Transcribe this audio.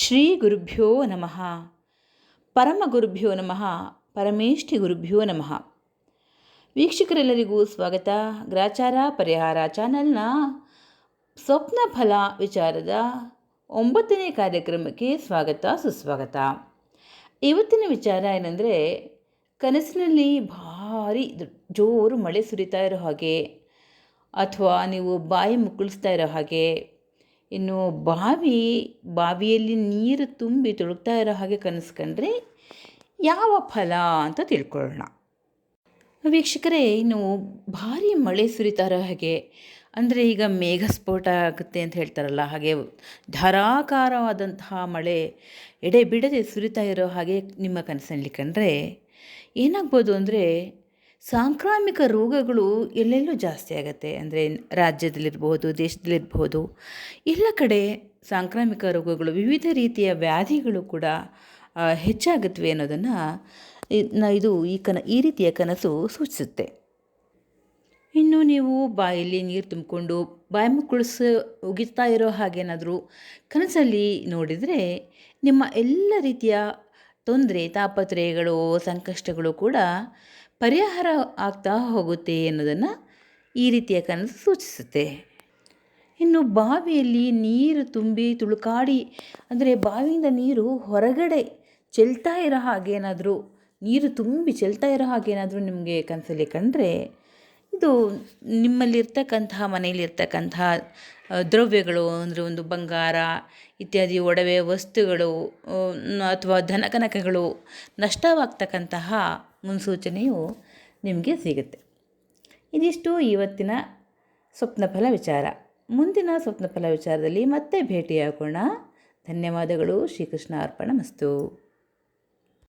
ಶ್ರೀ ಗುರುಭ್ಯೋ ನಮಃ. ಪರಮ ಗುರುಭ್ಯೋ ನಮಃ. ಪರಮೇಷ್ಠಿ ಗುರುಭ್ಯೋ ನಮಃ. ವೀಕ್ಷಕರೆಲ್ಲರಿಗೂ ಸ್ವಾಗತ. ಗ್ರಾಚಾರ ಪರಿಹಾರ ಚಾನಲ್ನ ಸ್ವಪ್ನ ಫಲ ವಿಚಾರದ 9ನೇ ಕಾರ್ಯಕ್ರಮಕ್ಕೆ ಸ್ವಾಗತ ಸುಸ್ವಾಗತ. ಇವತ್ತಿನ ವಿಚಾರ ಏನಂದರೆ, ಕನಸಿನಲ್ಲಿ ಭಾರಿ ಜೋರು ಮಳೆ ಸುರಿತಾ ಇರೋ ಹಾಗೆ, ಅಥವಾ ನೀವು ಬಾಯಿ ಮುಕ್ಕಳಿಸ್ತಾ ಇರೋ ಹಾಗೆ, ಇನ್ನು ಬಾವಿಯಲ್ಲಿ ನೀರು ತುಂಬಿ ತುಳುಕ್ತಾ ಇರೋ ಹಾಗೆ ಕನಸು ಕಂಡ್ರೆ ಯಾವ ಫಲ ಅಂತ ತಿಳ್ಕೊಳ್ಳೋಣ. ವೀಕ್ಷಕರೇ, ಇನ್ನು ಭಾರಿ ಮಳೆ ಸುರಿತಾ ಇರೋ ಹಾಗೆ ಅಂದರೆ, ಈಗ ಮೇಘಸ್ಫೋಟ ಆಗುತ್ತೆ ಅಂತ ಹೇಳ್ತಾರಲ್ಲ, ಹಾಗೆ ಧಾರಾಕಾರವಾದಂತಹ ಮಳೆ ಎಡೆಬಿಡದೆ ಸುರಿತಾ ಇರೋ ಹಾಗೆ ನಿಮ್ಮ ಕನಸಿನಲ್ಲಿ ಕಂಡ್ರೆ ಏನಾಗ್ಬೋದು ಅಂದರೆ, ಸಾಂಕ್ರಾಮಿಕ ರೋಗಗಳು ಎಲ್ಲೆಲ್ಲೂ ಜಾಸ್ತಿ ಆಗುತ್ತೆ. ಅಂದರೆ ರಾಜ್ಯದಲ್ಲಿರ್ಬೋದು, ದೇಶದಲ್ಲಿರ್ಬೋದು, ಎಲ್ಲ ಕಡೆ ಸಾಂಕ್ರಾಮಿಕ ರೋಗಗಳು, ವಿವಿಧ ರೀತಿಯ ವ್ಯಾಧಿಗಳು ಕೂಡ ಹೆಚ್ಚಾಗುತ್ತವೆ ಅನ್ನೋದನ್ನು ಇದು ಈ ರೀತಿಯ ಕನಸು ಸೂಚಿಸುತ್ತೆ. ಇನ್ನು ನೀವು ಬಾಯಲ್ಲಿ ನೀರು ತುಂಬಿಕೊಂಡು ಬಾಯಿ ಉಗಿತಾ ಇರೋ ಹಾಗೇನಾದರೂ ಕನಸಲ್ಲಿ ನೋಡಿದರೆ, ನಿಮ್ಮ ಎಲ್ಲ ರೀತಿಯ ತೊಂದರೆ, ತಾಪತ್ರಯಗಳು, ಸಂಕಷ್ಟಗಳು ಕೂಡ ಪರಿಹಾರ ಆಗ್ತಾ ಹೋಗುತ್ತೆ ಅನ್ನೋದನ್ನು ಈ ರೀತಿಯ ಕನಸು ಸೂಚಿಸುತ್ತೆ. ಇನ್ನು ಬಾವಿಯಲ್ಲಿ ನೀರು ತುಂಬಿ ತುಳುಕಾಡಿ, ಅಂದರೆ ಬಾವಿಯಿಂದ ನೀರು ಹೊರಗಡೆ ಚೆಲ್ತಾ ಇರೋ ಹಾಗೇನಾದರೂ, ನೀರು ತುಂಬಿ ಚೆಲ್ತಾ ಇರೋ ಹಾಗೇನಾದರೂ ನಿಮಗೆ ಕನಸಲ್ಲಿ ಕಂಡ್ರೆ, ಇದು ನಿಮ್ಮಲ್ಲಿರ್ತಕ್ಕಂತಹ ಮನೆಯಲ್ಲಿರ್ತಕ್ಕಂತಹ ದ್ರವ್ಯಗಳು, ಅಂದರೆ ಒಂದು ಬಂಗಾರ ಇತ್ಯಾದಿ ಒಡವೆ ವಸ್ತುಗಳು ಅಥವಾ ಧನಕನಕಗಳು ನಷ್ಟವಾಗ್ತಕ್ಕಂತಹ ಮುನ್ಸೂಚನೆಯು ನಿಮಗೆ ಸಿಗುತ್ತೆ. ಇದಿಷ್ಟು ಇವತ್ತಿನ ಸ್ವಪ್ನಫಲ ವಿಚಾರ. ಮುಂದಿನ ಸ್ವಪ್ನಫಲ ವಿಚಾರದಲ್ಲಿ ಮತ್ತೆ ಭೇಟಿಯಾಗೋಣ. ಧನ್ಯವಾದಗಳು. ಶ್ರೀಕೃಷ್ಣ ಅರ್ಪಣಮಸ್ತು.